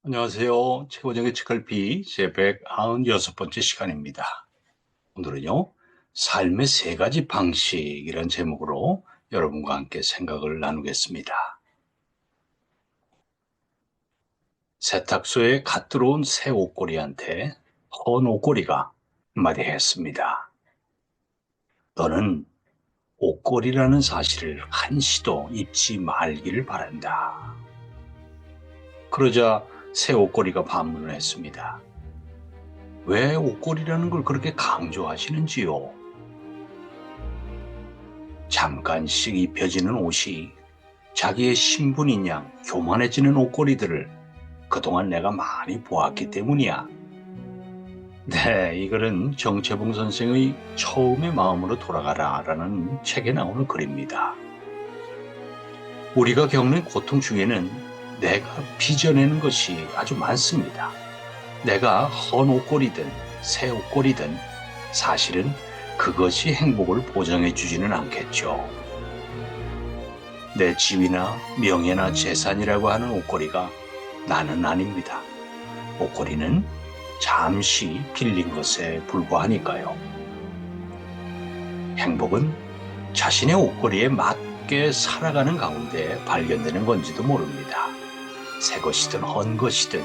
안녕하세요. 최고정의 책갈피 제196번째 시간입니다. 오늘은요, 삶의 세 가지 방식이란 제목으로 여러분과 함께 생각을 나누겠습니다. 세탁소에 갓 들어온 새 옷걸이한테 헌 옷걸이가 한마디 했습니다. 너는 옷걸이라는 사실을 한시도 잊지 말기를 바란다. 그러자 새 옷걸이가 반문을 했습니다. 왜 옷걸이라는 걸 그렇게 강조하시는지요? 잠깐씩 입혀지는 옷이 자기의 신분인 양 교만해지는 옷걸이들을 그동안 내가 많이 보았기 때문이야. 네, 이 글은 정채봉 선생의 처음의 마음으로 돌아가라 라는 책에 나오는 글입니다. 우리가 겪는 고통 중에는 내가 빚어내는 것이 아주 많습니다. 내가 헌 옷걸이든 새 옷걸이든 사실은 그것이 행복을 보장해 주지는 않겠죠. 내 지위나 명예나 재산이라고 하는 옷걸이가 나는 아닙니다. 옷걸이는 잠시 빌린 것에 불과하니까요. 행복은 자신의 옷걸이에 맞게 살아가는 가운데 발견되는 건지도 모릅니다. 새 것이든 헌 것이든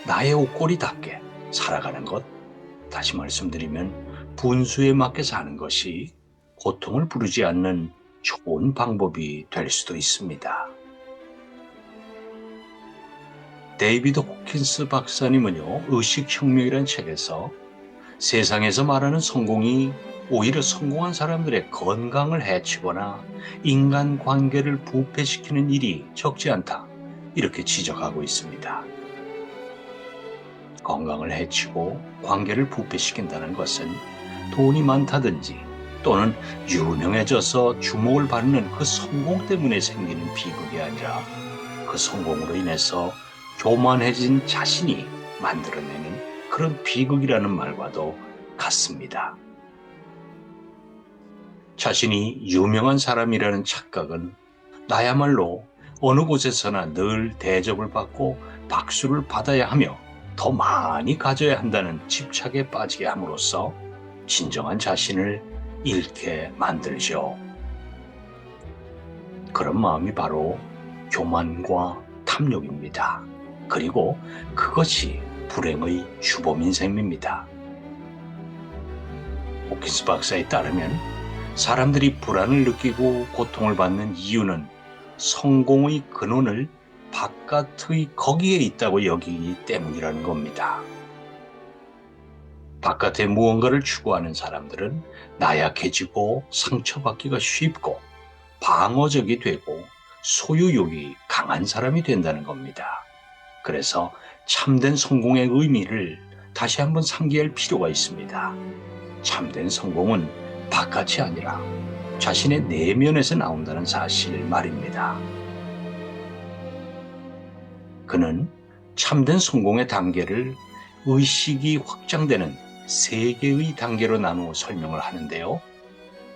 나의 옷걸이답게 살아가는 것, 다시 말씀드리면 분수에 맞게 사는 것이 고통을 부르지 않는 좋은 방법이 될 수도 있습니다. 데이비드 호킨스 박사님은요, 의식혁명이라는 책에서 세상에서 말하는 성공이 오히려 성공한 사람들의 건강을 해치거나 인간관계를 부패시키는 일이 적지 않다, 이렇게 지적하고 있습니다. 건강을 해치고 관계를 부패시킨다는 것은 돈이 많다든지 또는 유명해져서 주목을 받는 그 성공 때문에 생기는 비극이 아니라 그 성공으로 인해서 교만해진 자신이 만들어내는 그런 비극이라는 말과도 같습니다. 자신이 유명한 사람이라는 착각은 나야말로 어느 곳에서나 늘 대접을 받고 박수를 받아야 하며 더 많이 가져야 한다는 집착에 빠지게 함으로써 진정한 자신을 잃게 만들죠. 그런 마음이 바로 교만과 탐욕입니다. 그리고 그것이 불행의 주범인 셈입니다. 호킨스 박사에 따르면 사람들이 불안을 느끼고 고통을 받는 이유는 성공의 근원을 바깥의 거기에 있다고 여기기 때문이라는 겁니다. 바깥에 무언가를 추구하는 사람들은 나약해지고 상처받기가 쉽고 방어적이 되고 소유욕이 강한 사람이 된다는 겁니다. 그래서 참된 성공의 의미를 다시 한번 상기할 필요가 있습니다. 참된 성공은 바깥이 아니라 자신의 내면에서 나온다는 사실 말입니다. 그는 참된 성공의 단계를 의식이 확장되는 세 개의 단계로 나누어 설명을 하는데요.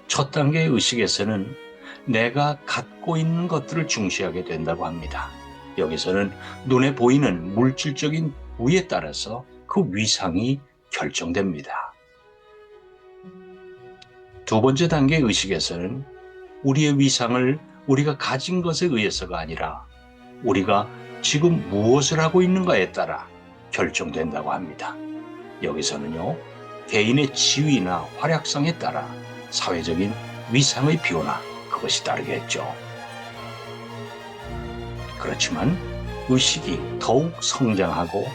첫 단계의 의식에서는 내가 갖고 있는 것들을 중시하게 된다고 합니다. 여기서는 눈에 보이는 물질적인 부에 따라서 그 위상이 결정됩니다. 두 번째 단계의 의식에서는 우리의 위상을 우리가 가진 것에 의해서가 아니라 우리가 지금 무엇을 하고 있는가에 따라 결정된다고 합니다. 여기서는요, 개인의 지위나 활약상에 따라 사회적인 위상의 변화, 그것이 따르겠죠. 그렇지만 의식이 더욱 성장하고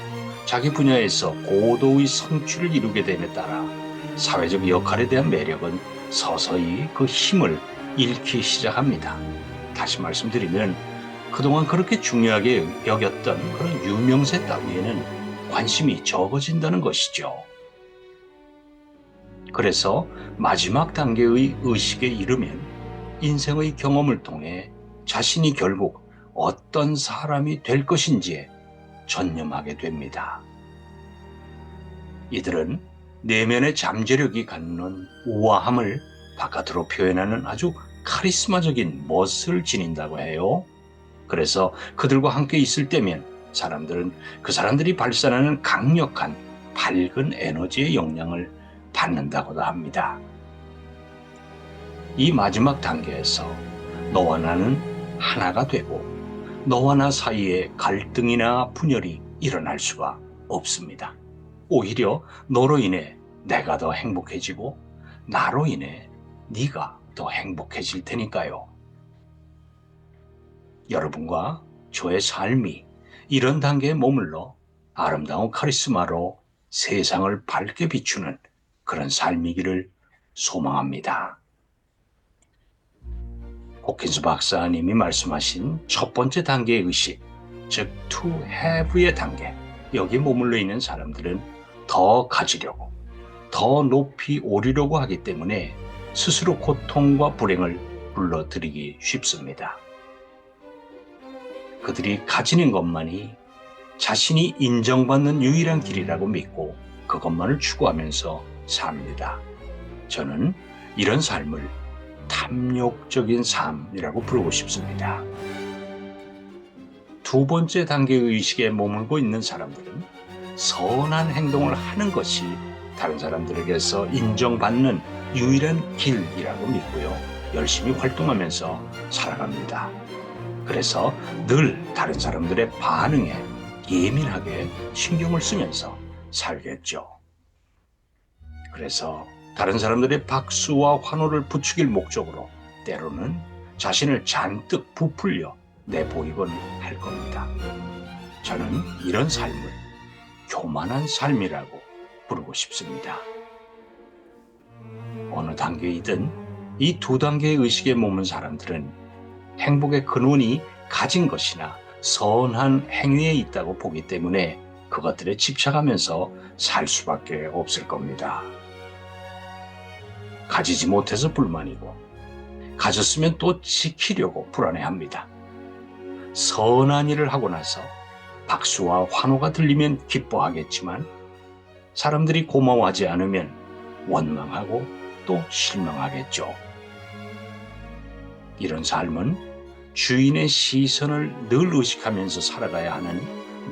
자기 분야에서 고도의 성취를 이루게 됨에 따라 사회적 역할에 대한 매력은 서서히 그 힘을 잃기 시작합니다. 다시 말씀드리면 그동안 그렇게 중요하게 여겼던 그런 유명세 따위에는 관심이 적어진다는 것이죠. 그래서 마지막 단계의 의식에 이르면 인생의 경험을 통해 자신이 결국 어떤 사람이 될 것인지에 전념하게 됩니다. 이들은 내면의 잠재력이 갖는 우아함을 바깥으로 표현하는 아주 카리스마적인 멋을 지닌다고 해요. 그래서 그들과 함께 있을 때면 사람들은 그 사람들이 발산하는 강력한 밝은 에너지의 영향을 받는다고도 합니다. 이 마지막 단계에서 너와 나는 하나가 되고 너와 나 사이에 갈등이나 분열이 일어날 수가 없습니다. 오히려 너로 인해 내가 더 행복해지고 나로 인해 네가 더 행복해질 테니까요. 여러분과 저의 삶이 이런 단계에 머물러 아름다운 카리스마로 세상을 밝게 비추는 그런 삶이기를 소망합니다. 호킨스 박사님이 말씀하신 첫 번째 단계의 의식, 즉 to have의 단계, 여기에 머물러 있는 사람들은 더 가지려고, 더 높이 오르려고 하기 때문에 스스로 고통과 불행을 불러들이기 쉽습니다. 그들이 가지는 것만이 자신이 인정받는 유일한 길이라고 믿고 그것만을 추구하면서 삽니다. 저는 이런 삶을 탐욕적인 삶이라고 부르고 싶습니다. 두 번째 단계의 의식에 머물고 있는 사람들은 선한 행동을 하는 것이 다른 사람들에게서 인정받는 유일한 길이라고 믿고요. 열심히 활동하면서 살아갑니다. 그래서 늘 다른 사람들의 반응에 예민하게 신경을 쓰면서 살겠죠. 그래서 다른 사람들의 박수와 환호를 부추길 목적으로 때로는 자신을 잔뜩 부풀려 내보이곤 할 겁니다. 저는 이런 삶을 교만한 삶이라고 부르고 싶습니다. 어느 단계이든 이 두 단계의 의식에 머문 사람들은 행복의 근원이 가진 것이나 선한 행위에 있다고 보기 때문에 그것들에 집착하면서 살 수밖에 없을 겁니다. 가지지 못해서 불만이고 가졌으면 또 지키려고 불안해합니다. 선한 일을 하고 나서 박수와 환호가 들리면 기뻐하겠지만 사람들이 고마워하지 않으면 원망하고 또 실망하겠죠. 이런 삶은 주인의 시선을 늘 의식하면서 살아가야 하는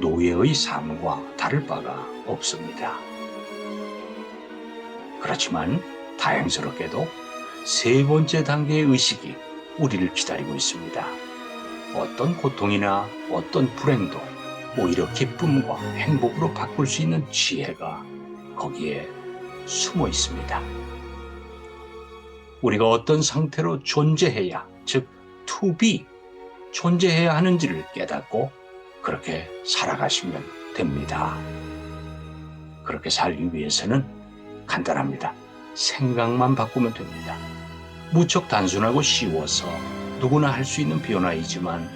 노예의 삶과 다를 바가 없습니다. 그렇지만 다행스럽게도 세 번째 단계의 의식이 우리를 기다리고 있습니다. 어떤 고통이나 어떤 불행도 오히려 기쁨과 행복으로 바꿀 수 있는 지혜가 거기에 숨어 있습니다. 우리가 어떤 상태로 존재해야, 즉 to be, 존재해야 하는지를 깨닫고 그렇게 살아가시면 됩니다. 그렇게 살기 위해서는 간단합니다. 생각만 바꾸면 됩니다. 무척 단순하고 쉬워서 누구나 할 수 있는 변화이지만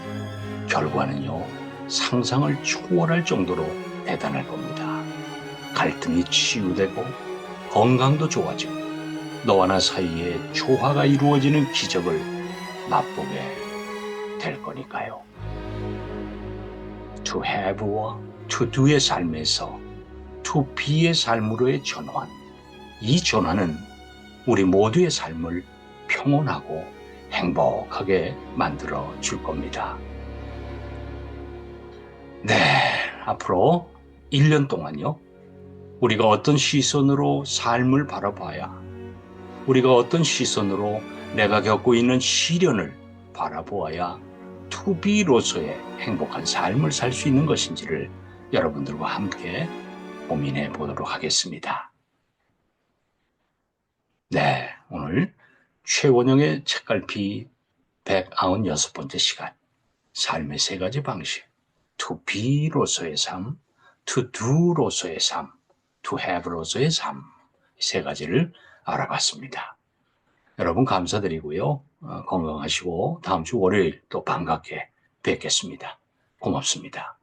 결과는요, 상상을 초월할 정도로 대단할 겁니다. 갈등이 치유되고 건강도 좋아지고 너와 나 사이에 조화가 이루어지는 기적을 맛보게 될 거니까요. To have와 to do의 삶에서 to be의 삶으로의 전환, 이 전환은 우리 모두의 삶을 평온하고 행복하게 만들어 줄 겁니다. 네, 앞으로 1년 동안요, 우리가 어떤 시선으로 삶을 바라봐야, 우리가 어떤 시선으로 내가 겪고 있는 시련을 바라보아야 to be로서의 행복한 삶을 살 수 있는 것인지를 여러분들과 함께 고민해 보도록 하겠습니다. 네, 오늘 최원영의 책갈피 196번째 시간, 삶의 세 가지 방식, to be로서의 삶, to do로서의 삶, to have로서의 삶, 세 가지를 알아봤습니다. 여러분 감사드리고요. 건강하시고 다음 주 월요일 또 반갑게 뵙겠습니다. 고맙습니다.